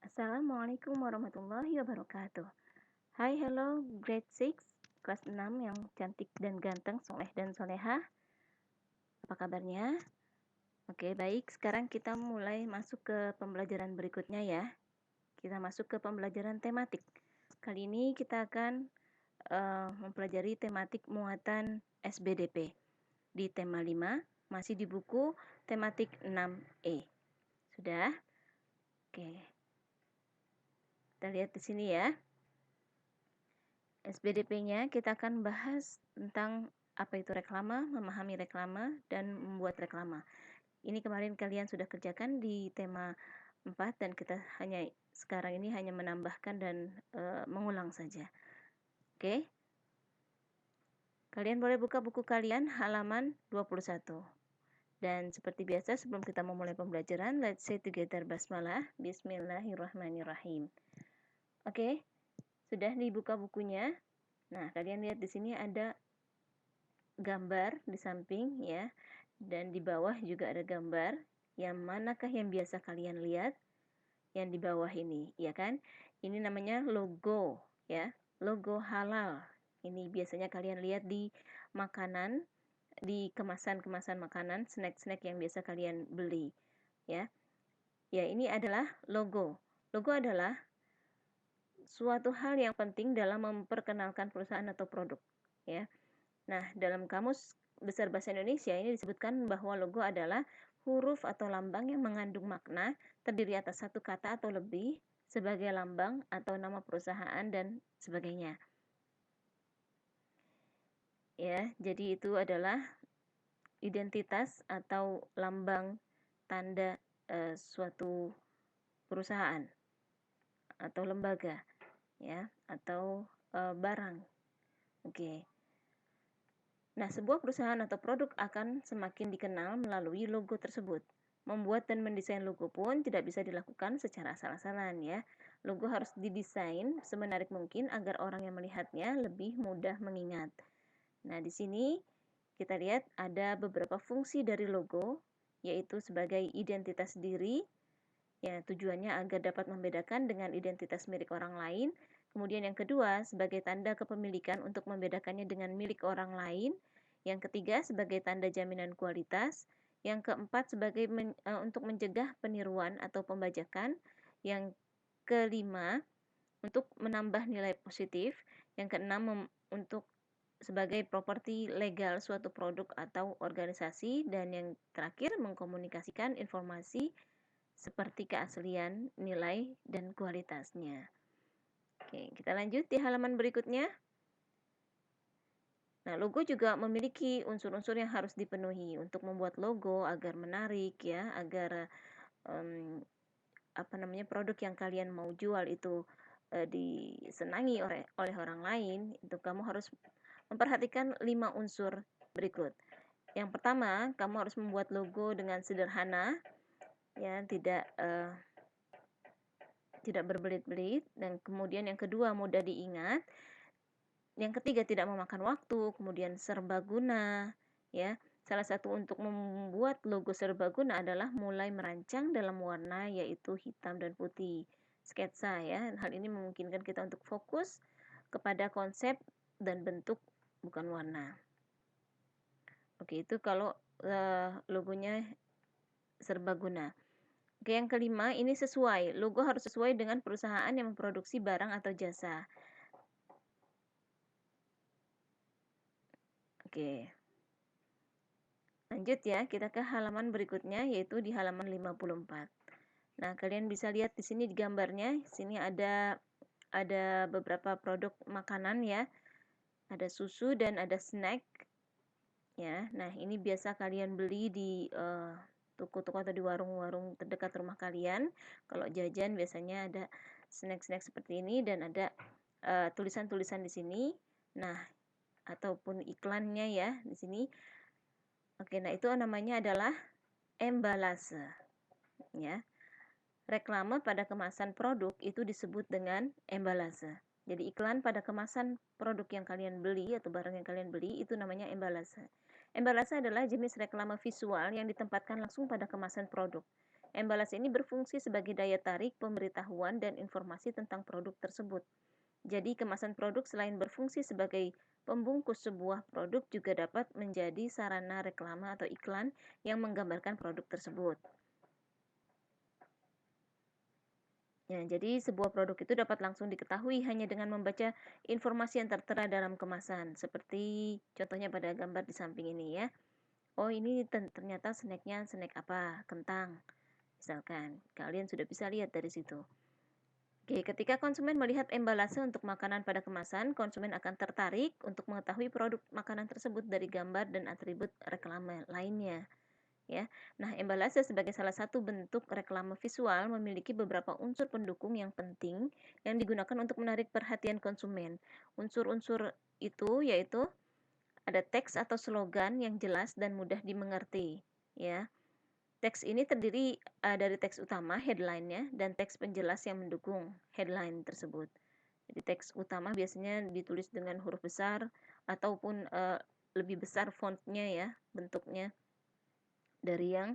Assalamualaikum warahmatullahi wabarakatuh. Hai, hello, grade 6, kelas 6 yang cantik dan ganteng, soleh dan solehah. Apa kabarnya? Oke, baik. Sekarang kita mulai masuk ke pembelajaran berikutnya ya. Kita masuk ke pembelajaran tematik. Kali ini kita akan mempelajari tematik muatan SBDP. Di tema 5, masih di buku tematik 6E. Sudah? Oke. Kita lihat di sini ya. SBDP-nya kita akan bahas tentang apa itu reklame, memahami reklame, dan membuat reklame. Ini kemarin kalian sudah kerjakan di tema 4 dan kita sekarang ini hanya menambahkan dan mengulang saja. Oke? Kalian boleh buka buku kalian halaman 21. Dan seperti biasa sebelum kita memulai pembelajaran, let's say together basmalah. Bismillahirrahmanirrahim. Oke? Sudah dibuka bukunya? Nah, kalian lihat di sini ada gambar di samping ya, dan di bawah juga ada gambar. Yang manakah yang biasa kalian lihat? Yang di bawah ini, ya kan? Ini namanya logo ya, logo halal. Ini biasanya kalian lihat di makanan, di kemasan-kemasan makanan, snack-snack yang biasa kalian beli ya. Ya, ini adalah logo. Logo adalah suatu hal yang penting dalam memperkenalkan perusahaan atau produk ya. Nah, dalam Kamus Besar Bahasa Indonesia ini disebutkan bahwa logo adalah huruf atau lambang yang mengandung makna, terdiri atas satu kata atau lebih, sebagai lambang atau nama perusahaan dan sebagainya. Ya, jadi itu adalah identitas atau lambang tanda suatu perusahaan atau lembaga, ya, atau barang. Oke. Nah, sebuah perusahaan atau produk akan semakin dikenal melalui logo tersebut. Membuat dan mendesain logo pun tidak bisa dilakukan secara asal-asalan ya. Logo harus didesain semenarik mungkin agar orang yang melihatnya lebih mudah mengingat. Nah, di sini kita lihat ada beberapa fungsi dari logo, yaitu sebagai identitas diri, ya tujuannya agar dapat membedakan dengan identitas milik orang lain. Kemudian yang kedua, sebagai tanda kepemilikan untuk membedakannya dengan milik orang lain. Yang ketiga, sebagai tanda jaminan kualitas. Yang keempat, untuk mencegah peniruan atau pembajakan. Yang kelima, untuk menambah nilai positif. Yang keenam, untuk sebagai properti legal suatu produk atau organisasi. Dan yang terakhir, mengkomunikasikan informasi seperti keaslian, nilai, dan kualitasnya. Oke, kita lanjut di halaman berikutnya. Nah, logo juga memiliki unsur-unsur yang harus dipenuhi untuk membuat logo agar menarik ya, agar produk yang kalian mau jual itu disenangi oleh orang lain. Itu kamu harus memperhatikan 5 unsur berikut. Yang pertama, kamu harus membuat logo dengan sederhana, ya, tidak berbelit-belit, dan kemudian yang kedua mudah diingat, yang ketiga tidak memakan waktu, kemudian serbaguna ya. Salah satu untuk membuat logo serbaguna adalah mulai merancang dalam warna yaitu hitam dan putih, sketsa ya. Hal ini memungkinkan kita untuk fokus kepada konsep dan bentuk, bukan warna. Oke, itu kalau logonya serbaguna. Oke, yang kelima, ini sesuai. Logo harus sesuai dengan perusahaan yang memproduksi barang atau jasa. Oke. Lanjut ya, kita ke halaman berikutnya, yaitu di halaman 54. Nah, kalian bisa lihat di sini di gambarnya. Di sini ada beberapa produk makanan ya. Ada susu dan ada snack. Ya, nah ini biasa kalian beli di toko-toko atau di warung-warung terdekat rumah kalian. Kalau jajan biasanya ada snack-snack seperti ini dan ada tulisan-tulisan di sini. Nah, ataupun iklannya ya di sini. Oke, nah itu namanya adalah embalase. Ya. Reklame pada kemasan produk itu disebut dengan embalase. Jadi iklan pada kemasan produk yang kalian beli atau barang yang kalian beli itu namanya embalase. Embalase adalah jenis reklame visual yang ditempatkan langsung pada kemasan produk. Embalase ini berfungsi sebagai daya tarik, pemberitahuan, dan informasi tentang produk tersebut. Jadi, kemasan produk selain berfungsi sebagai pembungkus sebuah produk juga dapat menjadi sarana reklame atau iklan yang menggambarkan produk tersebut. Ya, jadi sebuah produk itu dapat langsung diketahui hanya dengan membaca informasi yang tertera dalam kemasan. Seperti contohnya pada gambar di samping ini ya. Oh, ini ternyata snacknya snack apa? Kentang. Misalkan, kalian sudah bisa lihat dari situ. Oke, ketika konsumen melihat embalase untuk makanan pada kemasan, konsumen akan tertarik untuk mengetahui produk makanan tersebut dari gambar dan atribut reklame lainnya. Ya, nah embalase sebagai salah satu bentuk reklame visual memiliki beberapa unsur pendukung yang penting yang digunakan untuk menarik perhatian konsumen. Unsur-unsur itu yaitu ada teks atau slogan yang jelas dan mudah dimengerti. Ya, teks ini terdiri dari teks utama (headline-nya) dan teks penjelas yang mendukung headline tersebut. Jadi teks utama biasanya ditulis dengan huruf besar ataupun lebih besar fontnya ya, bentuknya dari yang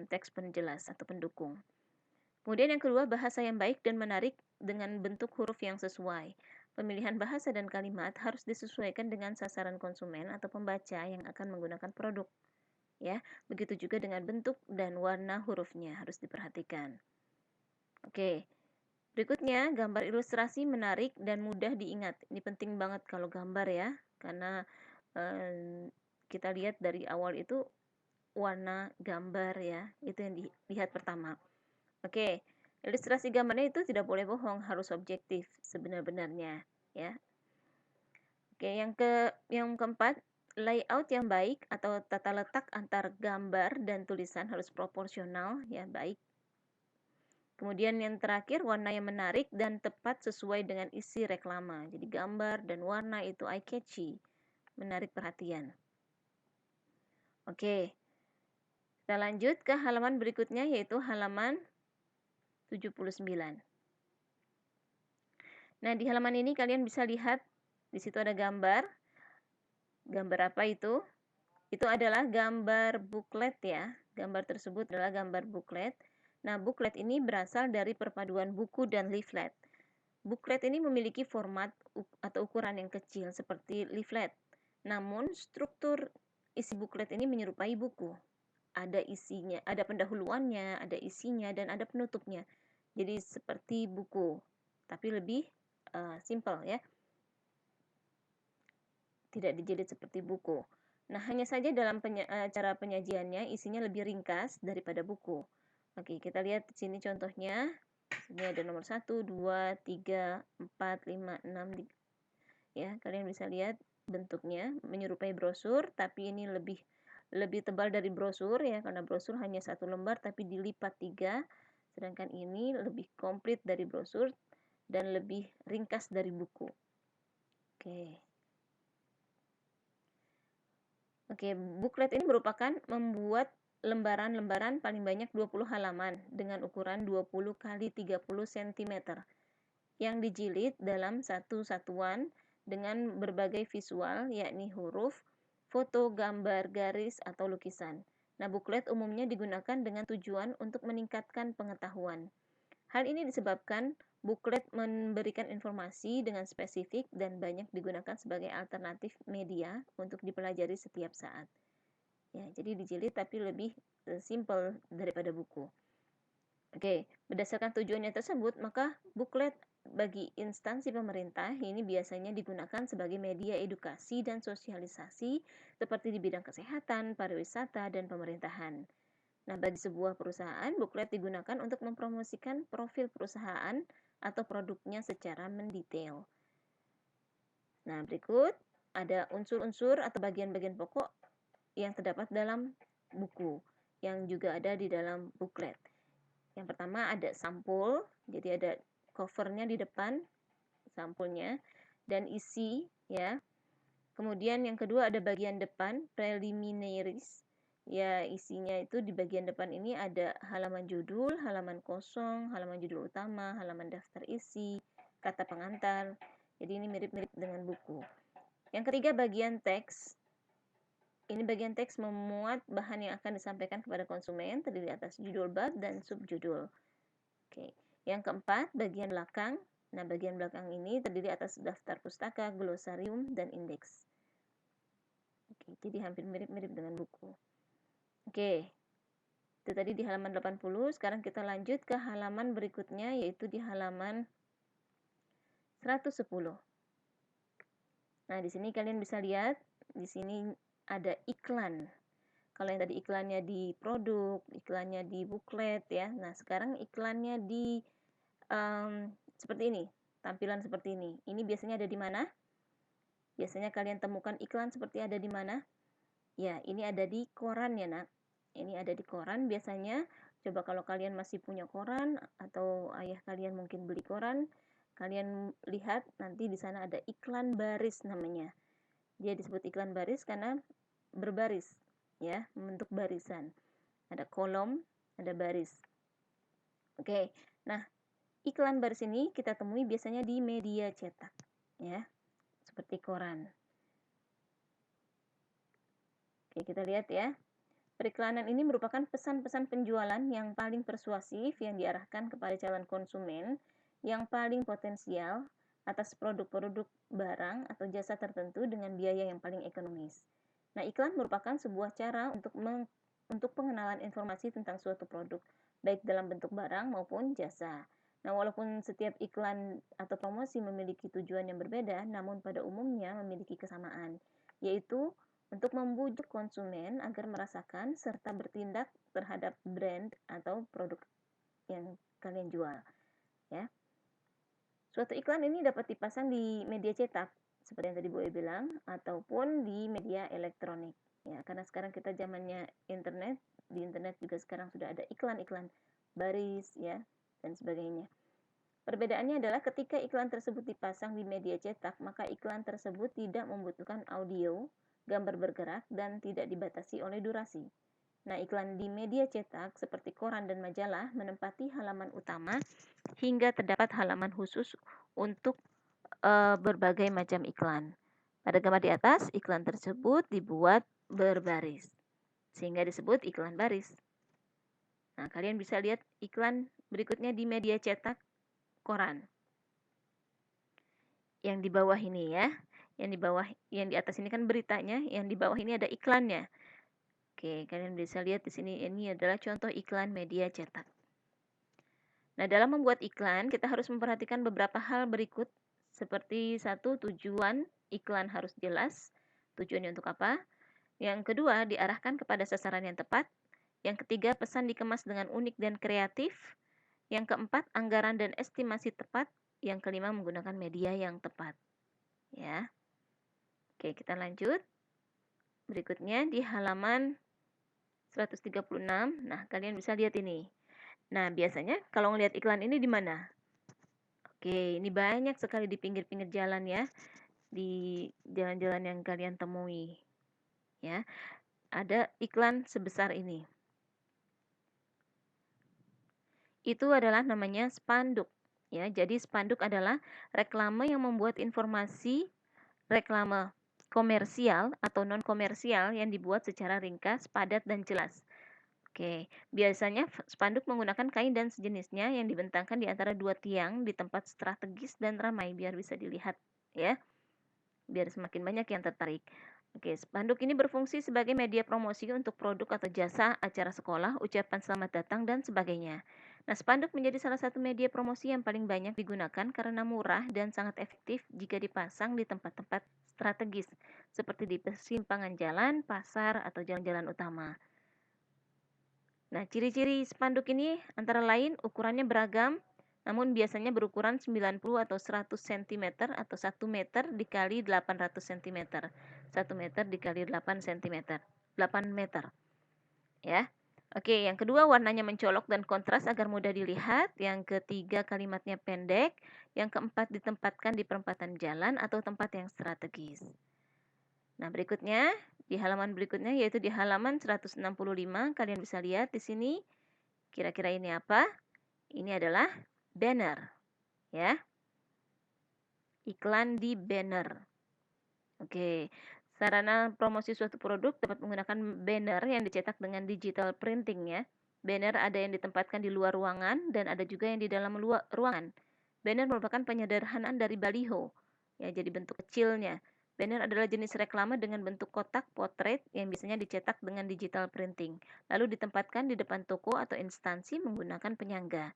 teks penjelas atau pendukung. Kemudian yang kedua, bahasa yang baik dan menarik dengan bentuk huruf yang sesuai. Pemilihan bahasa dan kalimat harus disesuaikan dengan sasaran konsumen atau pembaca yang akan menggunakan produk. Ya, begitu juga dengan bentuk dan warna hurufnya harus diperhatikan. Oke, berikutnya gambar ilustrasi menarik dan mudah diingat. Ini penting banget kalau gambar ya, karena kita lihat dari awal itu warna gambar ya, itu yang dilihat pertama. Oke, ilustrasi gambarnya itu tidak boleh bohong, harus objektif sebenar-benarnya ya. Oke, yang keempat, layout yang baik atau tata letak antar gambar dan tulisan harus proporsional ya, baik. Kemudian yang terakhir, warna yang menarik dan tepat sesuai dengan isi reklame. Jadi gambar dan warna itu eye catchy, menarik perhatian. Oke. Kita lanjut ke halaman berikutnya yaitu halaman 79. Nah, di halaman ini kalian bisa lihat di situ ada gambar. Gambar apa itu? Itu adalah gambar booklet ya. Gambar tersebut adalah gambar booklet. Nah, booklet ini berasal dari perpaduan buku dan leaflet. Booklet ini memiliki format atau ukuran yang kecil seperti leaflet. Namun, struktur isi booklet ini menyerupai buku. Ada isinya, ada pendahuluannya, ada isinya, dan ada penutupnya. Jadi seperti buku, tapi lebih simple ya. Tidak dijilid seperti buku. Nah, hanya saja dalam cara penyajiannya isinya lebih ringkas daripada buku. Oke, kita lihat di sini contohnya. Ini ada nomor 1, 2, 3, 4, 5, 6. Ya, kalian bisa lihat bentuknya menyerupai brosur, tapi ini lebih tebal dari brosur ya, karena brosur hanya 1 lembar tapi dilipat 3. Sedangkan ini lebih komplit dari brosur dan lebih ringkas dari buku. Oke. Oke, booklet ini merupakan membuat lembaran-lembaran paling banyak 20 halaman dengan ukuran 20 kali 30 cm yang dijilid dalam satu satuan dengan berbagai visual yakni huruf, foto, gambar, garis, atau lukisan. Nah, booklet umumnya digunakan dengan tujuan untuk meningkatkan pengetahuan. Hal ini disebabkan booklet memberikan informasi dengan spesifik dan banyak digunakan sebagai alternatif media untuk dipelajari setiap saat. Ya, jadi dijilid tapi lebih simple daripada buku. Oke, berdasarkan tujuannya tersebut, maka booklet bagi instansi pemerintah ini biasanya digunakan sebagai media edukasi dan sosialisasi seperti di bidang kesehatan, pariwisata, dan pemerintahan. Nah, bagi sebuah perusahaan, booklet digunakan untuk mempromosikan profil perusahaan atau produknya secara mendetail. Nah, berikut ada unsur-unsur atau bagian-bagian pokok yang terdapat dalam buku, yang juga ada di dalam booklet. Yang pertama ada sampul, jadi ada covernya di depan, sampulnya, dan isi, ya. Kemudian yang kedua ada bagian depan, preliminaries. Ya, isinya itu di bagian depan ini ada halaman judul, halaman kosong, halaman judul utama, halaman daftar isi, kata pengantar. Jadi ini mirip-mirip dengan buku. Yang ketiga bagian teks. Ini bagian teks memuat bahan yang akan disampaikan kepada konsumen, terdiri atas judul bab dan subjudul. Oke. Yang keempat, bagian belakang. Nah, bagian belakang ini terdiri atas daftar pustaka, glosarium, dan indeks. Oke, jadi hampir mirip-mirip dengan buku. Oke, itu tadi di halaman 80. Sekarang kita lanjut ke halaman berikutnya, yaitu di halaman 110. Nah, di sini kalian bisa lihat, di sini ada iklan. Kalau yang tadi iklannya di produk, iklannya di buklet ya. Nah, sekarang iklannya di seperti ini, tampilan seperti ini. Ini biasanya ada di mana? Biasanya kalian temukan iklan seperti ada di mana? Ya, ini ada di koran ya, Nak. Ini ada di koran biasanya. Coba kalau kalian masih punya koran atau ayah kalian mungkin beli koran, kalian lihat nanti di sana ada iklan baris namanya. Dia disebut iklan baris karena berbaris, ya, membentuk barisan. Ada kolom, ada baris. Oke. Nah, iklan baris ini kita temui biasanya di media cetak, ya. Seperti koran. Oke, kita lihat ya. Periklanan ini merupakan pesan-pesan penjualan yang paling persuasif yang diarahkan kepada calon konsumen yang paling potensial atas produk-produk barang atau jasa tertentu dengan biaya yang paling ekonomis. Nah, iklan merupakan sebuah cara untuk pengenalan informasi tentang suatu produk, baik dalam bentuk barang maupun jasa. Nah, walaupun setiap iklan atau promosi memiliki tujuan yang berbeda, namun pada umumnya memiliki kesamaan, yaitu untuk membujuk konsumen agar merasakan serta bertindak terhadap brand atau produk yang kalian jual, ya. Suatu iklan ini dapat dipasang di media cetak seperti yang tadi Bu E bilang ataupun di media elektronik, ya. Karena sekarang kita zamannya internet, di internet juga sekarang sudah ada iklan-iklan baris, ya, dan sebagainya. Perbedaannya adalah ketika iklan tersebut dipasang di media cetak, maka iklan tersebut tidak membutuhkan audio, gambar bergerak, dan tidak dibatasi oleh durasi. Nah, iklan di media cetak seperti koran dan majalah menempati halaman utama hingga terdapat halaman khusus untuk berbagai macam iklan. Pada gambar di atas, iklan tersebut dibuat berbaris, sehingga disebut iklan baris. Nah, kalian bisa lihat iklan berikutnya di media cetak koran. Yang di bawah ini ya, yang di bawah, yang di atas ini kan beritanya, yang di bawah ini ada iklannya. Oke, kalian bisa lihat di sini, ini adalah contoh iklan media cetak. Nah, dalam membuat iklan kita harus memperhatikan beberapa hal berikut, seperti satu, tujuan iklan harus jelas, tujuannya untuk apa. Yang kedua, diarahkan kepada sasaran yang tepat. Yang ketiga, pesan dikemas dengan unik dan kreatif. Yang keempat, anggaran dan estimasi tepat. Yang kelima, menggunakan media yang tepat. Ya. Oke, kita lanjut. Berikutnya di halaman 136. Nah, kalian bisa lihat ini. Nah, biasanya kalau ngelihat iklan ini di mana? Oke, ini banyak sekali di pinggir-pinggir jalan ya. Di jalan-jalan yang kalian temui. Ya. Ada iklan sebesar ini. Itu adalah namanya spanduk. Ya, jadi spanduk adalah reklame yang membuat informasi reklame komersial atau non komersial yang dibuat secara ringkas, padat, dan jelas. Oke, biasanya spanduk menggunakan kain dan sejenisnya yang dibentangkan di antara dua tiang di tempat strategis dan ramai biar bisa dilihat ya. Biar semakin banyak yang tertarik. Oke, spanduk ini berfungsi sebagai media promosi untuk produk atau jasa, acara sekolah, ucapan selamat datang, dan sebagainya. Nah, spanduk menjadi salah satu media promosi yang paling banyak digunakan karena murah dan sangat efektif jika dipasang di tempat-tempat strategis, seperti di persimpangan jalan, pasar, atau jalan-jalan utama. Nah, ciri-ciri spanduk ini antara lain ukurannya beragam, namun biasanya berukuran 90 atau 100 cm atau 1 meter dikali 800 cm. 1 meter dikali 8 cm. 8 meter. Ya. Oke, yang kedua warnanya mencolok dan kontras agar mudah dilihat. Yang ketiga kalimatnya pendek. Yang keempat ditempatkan di perempatan jalan atau tempat yang strategis. Nah, berikutnya di halaman berikutnya yaitu di halaman 165 kalian bisa lihat di sini kira-kira ini apa? Ini adalah banner, ya. Iklan di banner. Oke. Sarana promosi suatu produk dapat menggunakan banner yang dicetak dengan digital printing ya. Banner ada yang ditempatkan di luar ruangan dan ada juga yang di dalam ruangan. Banner merupakan penyederhanaan dari baliho. Ya, jadi bentuk kecilnya. Banner adalah jenis reklame dengan bentuk kotak potret yang biasanya dicetak dengan digital printing. Lalu ditempatkan di depan toko atau instansi menggunakan penyangga.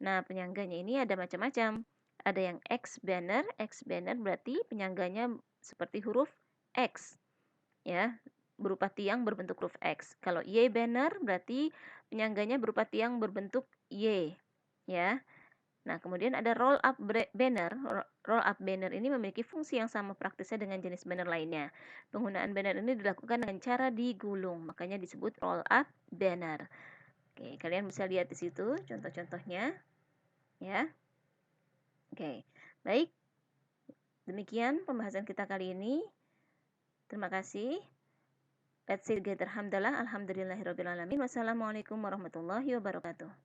Nah, penyangganya ini ada macam-macam. Ada yang X banner. X banner berarti penyangganya seperti huruf X, ya, berupa tiang berbentuk huruf X. Kalau Y banner berarti penyangganya berupa tiang berbentuk Y, ya. Nah, kemudian ada roll up banner. Roll up banner ini memiliki fungsi yang sama praktisnya dengan jenis banner lainnya. Penggunaan banner ini dilakukan dengan cara digulung, makanya disebut roll up banner. Oke, kalian bisa lihat di situ contoh-contohnya, ya. Oke, baik. Demikian pembahasan kita kali ini. Terima kasih. Let's say together. Alhamdulillahirrabbilalamin. Wassalamualaikum warahmatullahi wabarakatuh.